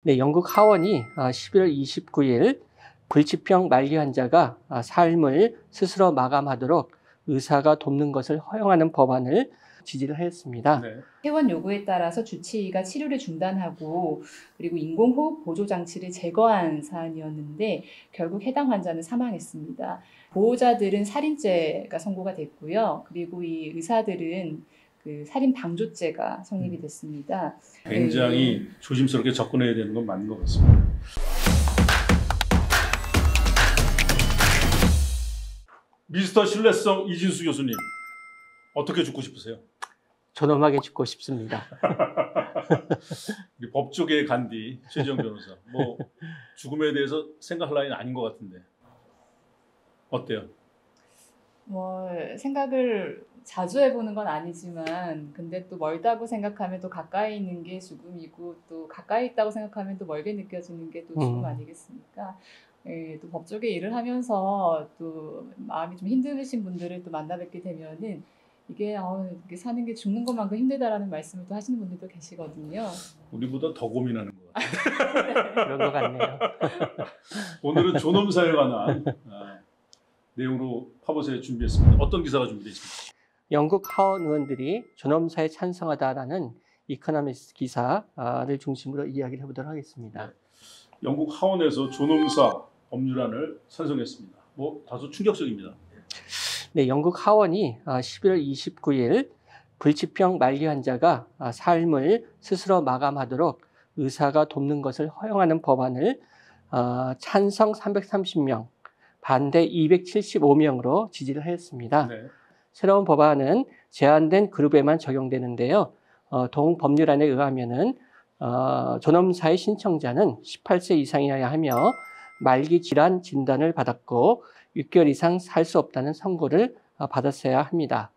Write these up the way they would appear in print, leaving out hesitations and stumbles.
네, 영국 하원이 11월 29일 불치병 말기 환자가 삶을 스스로 마감하도록 의사가 돕는 것을 허용하는 법안을 지지를 하였습니다. 네. 회원 요구에 따라서 주치의가 치료를 중단하고 그리고 인공호흡 보조 장치를 제거한 사안이었는데 결국 해당 환자는 사망했습니다. 보호자들은 살인죄가 선고가 됐고요. 그리고 이 의사들은 그 살인 방조죄가 성립이 됐습니다. 굉장히 조심스럽게 접근해야 되는 건 맞는 것 같습니다. 미스터 신뢰성 이진수 교수님, 어떻게 죽고 싶으세요? 존엄하게 죽고 싶습니다. 우리 법조계의 간디 최지영 변호사, 뭐 죽음에 대해서 생각할 나이는 아닌 것 같은데 어때요? 뭐 생각을 자주 해보는 건 아니지만 근데 또 멀다고 생각하면 또 가까이 있는 게 죽음이고 또 가까이 있다고 생각하면 또 멀게 느껴지는 게 또 죽음 아니겠습니까? 예, 또 법조계 일을 하면서 또 마음이 좀 힘드신 분들을 또 만나 뵙게 되면은 이게 사는 게 죽는 것만큼 힘들다라는 말씀을 또 하시는 분들도 계시거든요. 우리보다 더 고민하는 것 같아요. 그런 것 같네요. 오늘은 존엄사에 관한 내용으로 파보세요 준비했습니다. 어떤 기사가 준비되어 있습니까? 영국 하원 의원들이 존엄사에 찬성하다라는 이코노미스트 기사를 중심으로 이야기를 해보도록 하겠습니다. 네. 영국 하원에서 존엄사 법률안을 찬성했습니다. 뭐 다소 충격적입니다. 네, 영국 하원이 11월 29일 불치병 말기 환자가 삶을 스스로 마감하도록 의사가 돕는 것을 허용하는 법안을 찬성 330명, 반대 275명으로 지지를 하였습니다. 네. 새로운 법안은 제한된 그룹에만 적용되는데요. 동법률안에 의하면은 존엄사의 신청자는 18세 이상이어야 하며 말기 질환 진단을 받았고 6개월 이상 살 수 없다는 선고를 받았어야 합니다.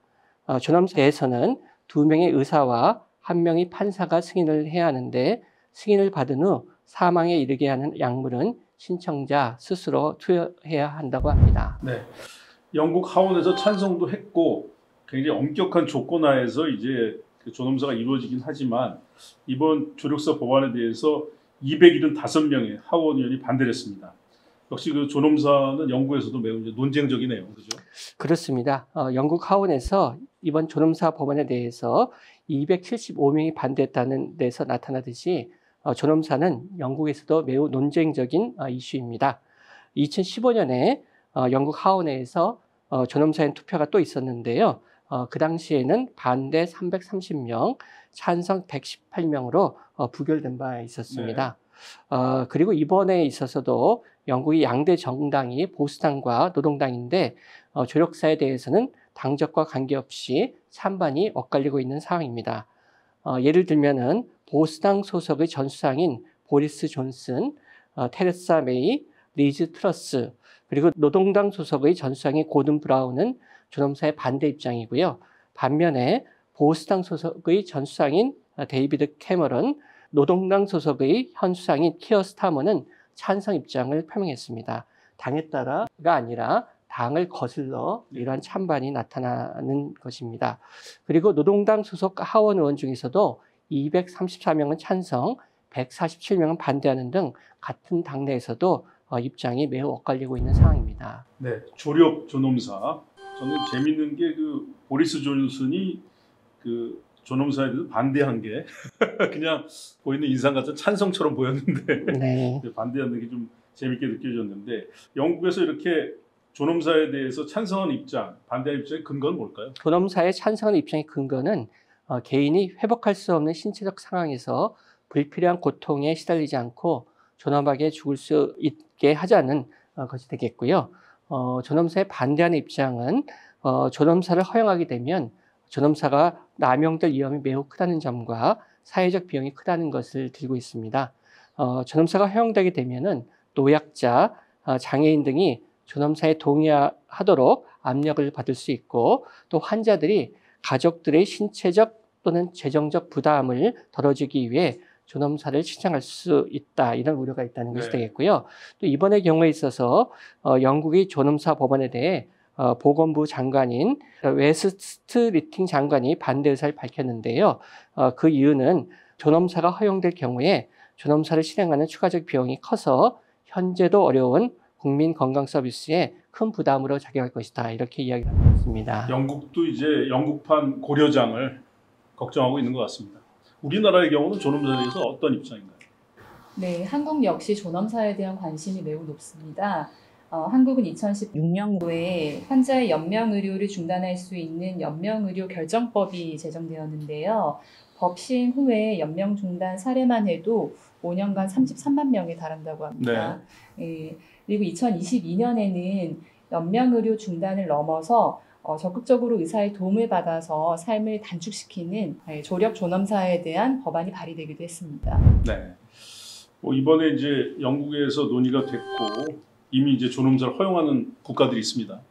존엄사에서는 2명의 의사와 1명의 판사가 승인을 해야 하는데 승인을 받은 후 사망에 이르게 하는 약물은 신청자 스스로 투여해야 한다고 합니다. 네. 영국 하원에서 찬성도 했고 굉장히 엄격한 조건 하에서 이제 존엄사가 이루어지긴 하지만 이번 조력사 법안에 대해서 275명의 하원 의원이 반대를 했습니다. 역시 그 존엄사는 영국에서도 매우 이제 논쟁적이네요. 그렇죠? 그렇습니다. 영국 하원에서 이번 존엄사 법안에 대해서 275명이 반대했다는 데서 나타나듯이 존엄사는 영국에서도 매우 논쟁적인 이슈입니다. 2015년에 영국 하원에서 존엄사인 투표가 또 있었는데요. 그 당시에는 반대 330명, 찬성 118명으로 부결된 바 있었습니다. 네. 그리고 이번에 있어서도 영국의 양대 정당이 보수당과 노동당인데 조력사에 대해서는 당적과 관계없이 찬반이 엇갈리고 있는 상황입니다. 예를 들면은 보수당 소속의 전 수상인 보리스 존슨, 테레사 메이, 리즈 트러스, 그리고 노동당 소속의 전 수상인 고든 브라운은 존엄사의 반대 입장이고요. 반면에 보수당 소속의 전 수상인 데이비드 캐머런, 노동당 소속의 현 수상인 키어 스타머는 찬성 입장을 표명했습니다. 당에 따라가 아니라 당을 거슬러 이러한 찬반이 나타나는 것입니다. 그리고 노동당 소속 하원 의원 중에서도 234명은 찬성, 147명은 반대하는 등 같은 당내에서도 입장이 매우 엇갈리고 있는 상황입니다. 네, 조력 존엄사. 저는 재밌는 게 그 보리스 존슨이 그 존엄사에 대해서 반대한 게 그냥 보이는 인상 같은 찬성처럼 보였는데 네. 반대하는 게 좀 재밌게 느껴졌는데 영국에서 이렇게 존엄사에 대해서 찬성한 입장, 반대한 입장의 근거는 뭘까요? 존엄사에 찬성한 입장의 근거는 개인이 회복할 수 없는 신체적 상황에서 불필요한 고통에 시달리지 않고 존엄하게 죽을 수 있게 하자는 것이 되겠고요. 존엄사에 반대하는 입장은 존엄사를 허용하게 되면 존엄사가 남용될 위험이 매우 크다는 점과 사회적 비용이 크다는 것을 들고 있습니다. 존엄사가 허용되게 되면은 노약자, 장애인 등이 존엄사에 동의하도록 압력을 받을 수 있고 또 환자들이 가족들의 신체적 또는 재정적 부담을 덜어주기 위해 존엄사를 신청할 수 있다. 이런 우려가 있다는 것이 되겠고요. 또 이번의 경우에 있어서 영국의 존엄사 법안에 대해 보건부 장관인 웨스트 리팅 장관이 반대 의사를 밝혔는데요. 그 이유는 존엄사가 허용될 경우에 존엄사를 실행하는 추가적 비용이 커서 현재도 어려운 국민 건강 서비스에 큰 부담으로 작용할 것이다. 이렇게 이야기를 하고 있습니다. 영국도 이제 영국판 고려장을 걱정하고 있는 것 같습니다. 우리나라의 경우는 존엄사에 대해서 어떤 입장인가요? 네, 한국 역시 존엄사에 대한 관심이 매우 높습니다. 한국은 2016년도에 환자의 연명의료를 중단할 수 있는 연명의료 결정법이 제정되었는데요. 법 시행 후에 연명 중단 사례만 해도 5년간 33만 명에 달한다고 합니다. 예, 그리고 2022년에는 연명의료 중단을 넘어서 적극적으로 의사의 도움을 받아서 삶을 단축시키는 조력 존엄사에 대한 법안이 발의되기도 했습니다. 네. 이번에 이제 영국에서 논의가 됐고 이미 이제 존엄사를 허용하는 국가들이 있습니다.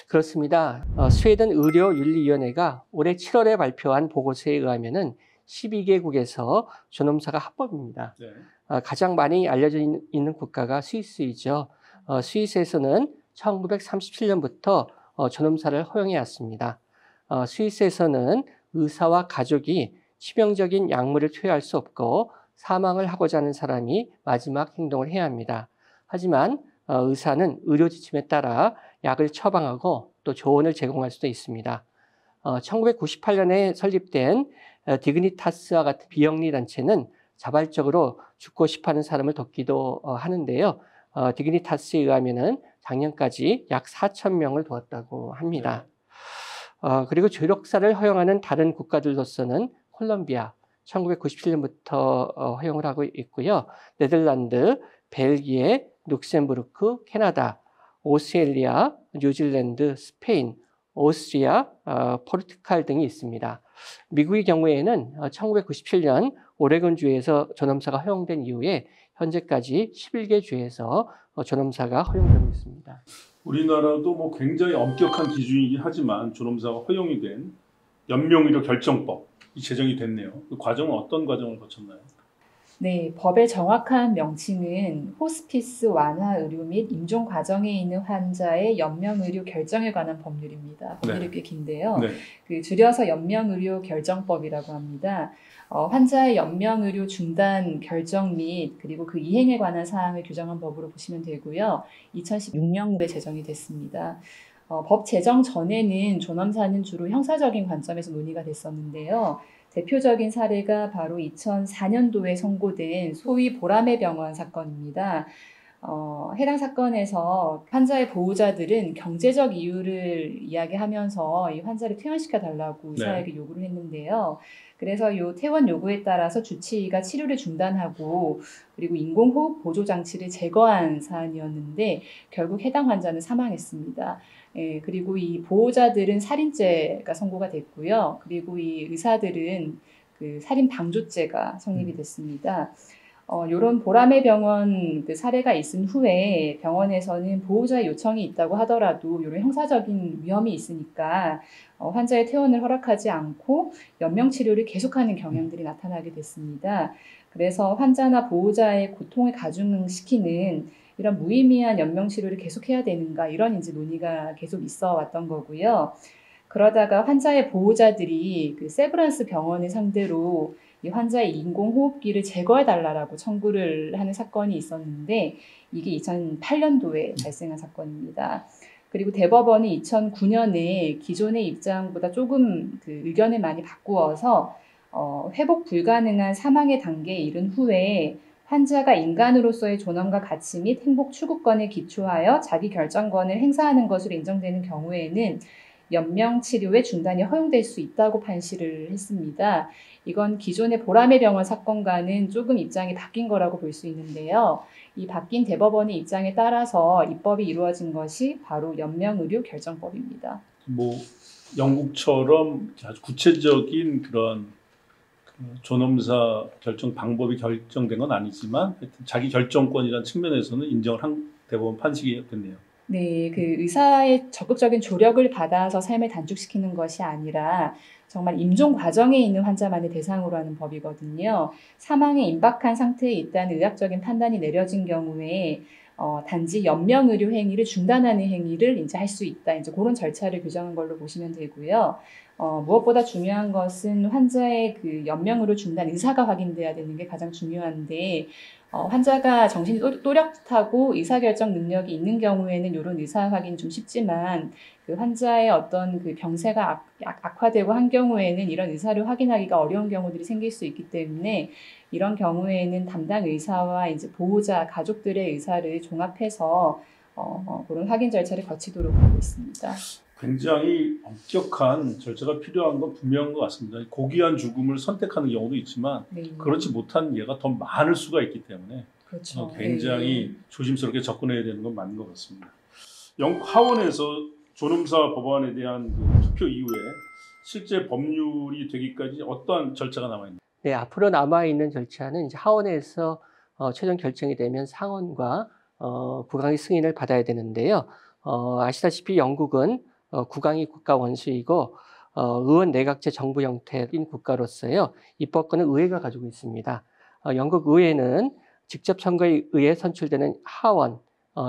그렇습니다. 스웨덴 의료윤리위원회가 올해 7월에 발표한 보고서에 의하면은 12개국에서 존엄사가 합법입니다. 네. 가장 많이 알려져 있는 국가가 스위스이죠. 스위스에서는 1937년부터 존엄사를 허용해 왔습니다. 스위스에서는 의사와 가족이 치명적인 약물을 투여할 수 없고 사망을 하고자 하는 사람이 마지막 행동을 해야 합니다. 하지만 의사는 의료 지침에 따라 약을 처방하고 또 조언을 제공할 수도 있습니다. 1998년에 설립된 디그니타스와 같은 비영리 단체는 자발적으로 죽고 싶어하는 사람을 돕기도 하는데요. 디그니타스에 의하면은 작년까지 약 4,000명을 도왔다고 합니다. 그리고 조력사를 허용하는 다른 국가들로서는 콜롬비아 1997년부터 허용을 하고 있고요. 네덜란드, 벨기에, 룩셈부르크, 캐나다, 오스트레일리아, 뉴질랜드, 스페인, 오스트리아, 포르투갈 등이 있습니다. 미국의 경우에는 1997년 오레곤주에서 존엄사가 허용된 이후에 현재까지 11개 주에서 존엄사가 허용되고 있습니다. 우리나라도 뭐 굉장히 엄격한 기준이긴 하지만 존엄사가 허용이 된 연명의료 결정법 이 제정이 됐네요. 그 과정은 어떤 과정을 거쳤나요? 네, 법의 정확한 명칭은 호스피스 완화 의료 및 임종 과정에 있는 환자의 연명 의료 결정에 관한 법률입니다. 법률이 네. 꽤 긴데요. 네. 줄여서 연명 의료 결정법이라고 합니다. 환자의 연명 의료 중단 결정 및 그리고 그 이행에 관한 사항을 규정한 법으로 보시면 되고요. 2016년도에 제정이 됐습니다. 법 제정 전에는 존엄사는 주로 형사적인 관점에서 논의가 됐었는데요. 대표적인 사례가 바로 2004년도에 선고된 소위 보라매 병원 사건입니다. 해당 사건에서 환자의 보호자들은 경제적 이유를 이야기하면서 이 환자를 퇴원시켜 달라고 의사에게 요구를 했는데요. 그래서 이 퇴원 요구에 따라서 주치의가 치료를 중단하고 그리고 인공호흡 보조 장치를 제거한 사안이었는데 결국 해당 환자는 사망했습니다. 예, 그리고 이 보호자들은 살인죄가 선고가 됐고요. 그리고 이 의사들은 그 살인 방조죄가 성립이 됐습니다. 이런 보라매 병원 그 사례가 있은 후에 병원에서는 보호자의 요청이 있다고 하더라도 이런 형사적인 위험이 있으니까 환자의 퇴원을 허락하지 않고 연명 치료를 계속하는 경향들이 나타나게 됐습니다. 그래서 환자나 보호자의 고통을 가중시키는 이런 무의미한 연명 치료를 계속해야 되는가 이런 이제 논의가 계속 있어 왔던 거고요. 그러다가 환자의 보호자들이 그 세브란스 병원을 상대로 이 환자의 인공호흡기를 제거해달라고 청구를 하는 사건이 있었는데 이게 2008년도에 발생한 사건입니다. 그리고 대법원이 2009년에 기존의 입장보다 조금 그 의견을 많이 바꾸어서 회복 불가능한 사망의 단계에 이른 후에 환자가 인간으로서의 존엄과 가치 및 행복 추구권에 기초하여 자기 결정권을 행사하는 것으로 인정되는 경우에는 연명 치료의 중단이 허용될 수 있다고 판시를 했습니다. 이건 기존의 보라매 병원 사건과는 조금 입장이 바뀐 거라고 볼 수 있는데요. 이 바뀐 대법원의 입장에 따라서 입법이 이루어진 것이 바로 연명의료 결정법입니다. 뭐 영국처럼 아주 구체적인 그런 존엄사 결정 방법이 결정된 건 아니지만 하여튼 자기 결정권이라는 측면에서는 인정을 한 대법원 판식이 됐네요. 네, 그 의사의 적극적인 조력을 받아서 삶을 단축시키는 것이 아니라 정말 임종 과정에 있는 환자만을 대상으로 하는 법이거든요. 사망에 임박한 상태에 있다는 의학적인 판단이 내려진 경우에 단지 연명의료 행위를 중단하는 행위를 이제 할 수 있다. 이제 그런 절차를 규정한 걸로 보시면 되고요. 무엇보다 중요한 것은 환자의 그 연명의료 중단 의사가 확인돼야 되는 게 가장 중요한데, 환자가 정신이 또렷하고 의사결정 능력이 있는 경우에는 이런 의사 확인 좀 쉽지만, 그 환자의 어떤 그 병세가 악화되고 한 경우에는 이런 의사를 확인하기가 어려운 경우들이 생길 수 있기 때문에, 이런 경우에는 담당 의사와 이제 보호자, 가족들의 의사를 종합해서 그런 확인 절차를 거치도록 하고 있습니다. 굉장히 엄격한 절차가 필요한 건 분명한 것 같습니다. 고귀한 죽음을 선택하는 경우도 있지만 네. 그렇지 못한 예가 더 많을 수가 있기 때문에 그렇죠. 굉장히 조심스럽게 접근해야 되는 건 맞는 것 같습니다. 영국 하원에서 존엄사 법안에 대한 그 투표 이후에 실제 법률이 되기까지 어떠한 절차가 남아있나요? 네, 앞으로 남아있는 절차는 이제 하원에서 최종 결정이 되면 상원과 국왕의 승인을 받아야 되는데요. 아시다시피 영국은 국왕이 국가 원수이고 의원 내각제 정부 형태인 국가로서요. 입법권은 의회가 가지고 있습니다. 영국 의회는 직접 선거에 의해 선출되는 하원,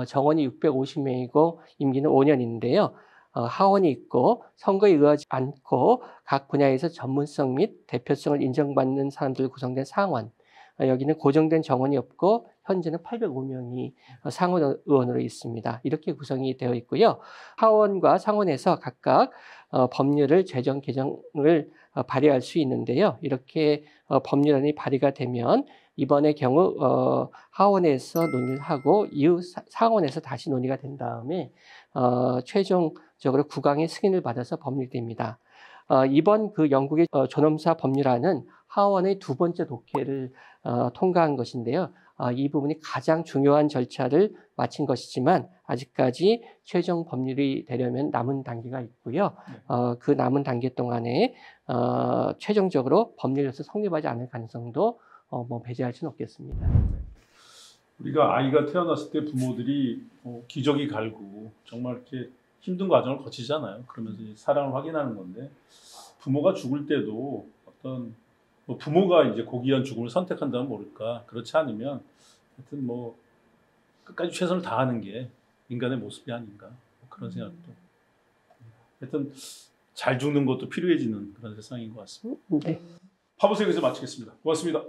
정원이 650명이고 임기는 5년인데요. 하원이 있고 선거에 의하지 않고 각 분야에서 전문성 및 대표성을 인정받는 사람들로 구성된 상원, 여기는 고정된 정원이 없고 현재는 805명이 상원 의원으로 있습니다. 이렇게 구성이 되어 있고요. 하원과 상원에서 각각 법률을 제정 개정을 발의할 수 있는데요. 이렇게 법률안이 발의가 되면 이번의 경우 하원에서 논의를 하고 이후 상원에서 다시 논의가 된 다음에 최종적으로 국왕의 승인을 받아서 법률됩니다. 이번 그 영국의 존엄사 법률안은 하원의 두 번째 독회를 통과한 것인데요. 이 부분이 가장 중요한 절차를 마친 것이지만 아직까지 최종 법률이 되려면 남은 단계가 있고요. 그 남은 단계 동안에 최종적으로 법률로서 성립하지 않을 가능성도 배제할 수는 없겠습니다. 우리가 아이가 태어났을 때 부모들이 기저귀 갈고 정말 이렇게 힘든 과정을 거치잖아요. 그러면서 이제 사랑을 확인하는 건데 부모가 죽을 때도 어떤 부모가 이제 고귀한 죽음을 선택한다면 모를까 그렇지 않으면 하여튼 끝까지 최선을 다하는 게 인간의 모습이 아닌가 그런 생각도 하여튼 잘 죽는 것도 필요해지는 그런 세상인 것 같습니다. 네. 파보세요. 여기서 마치겠습니다. 고맙습니다.